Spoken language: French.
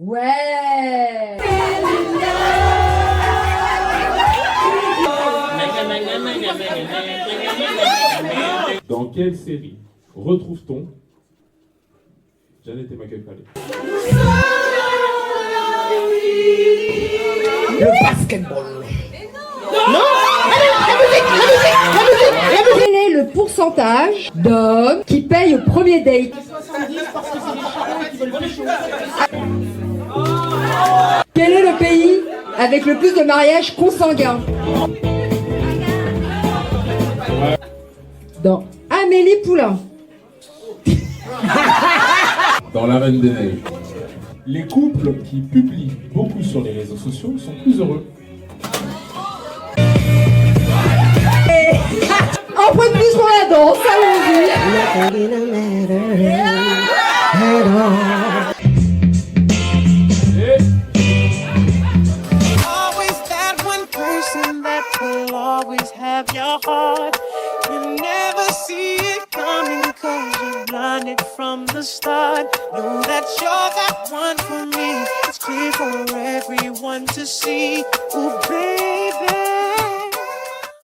Ouais. Dans quelle série retrouve-t-on Janet et Michael Palais? Le basketball. Non. Quel est le pourcentage d'hommes qui payent au premier date? 70 parce que c'est les charros qui veulent plus chaud. Quel est le pays avec le plus de mariages consanguins? Dans Amélie Poulain. Dans La Reine des Neiges. Les couples qui publient beaucoup sur les réseaux sociaux sont plus heureux. Un point de plus pour la danse, allons-y. Always that one person that will always have your heart. You never see it coming cause you're blinded from the start. Know that you're that one for me. It's clear for everyone to see. Oh, baby.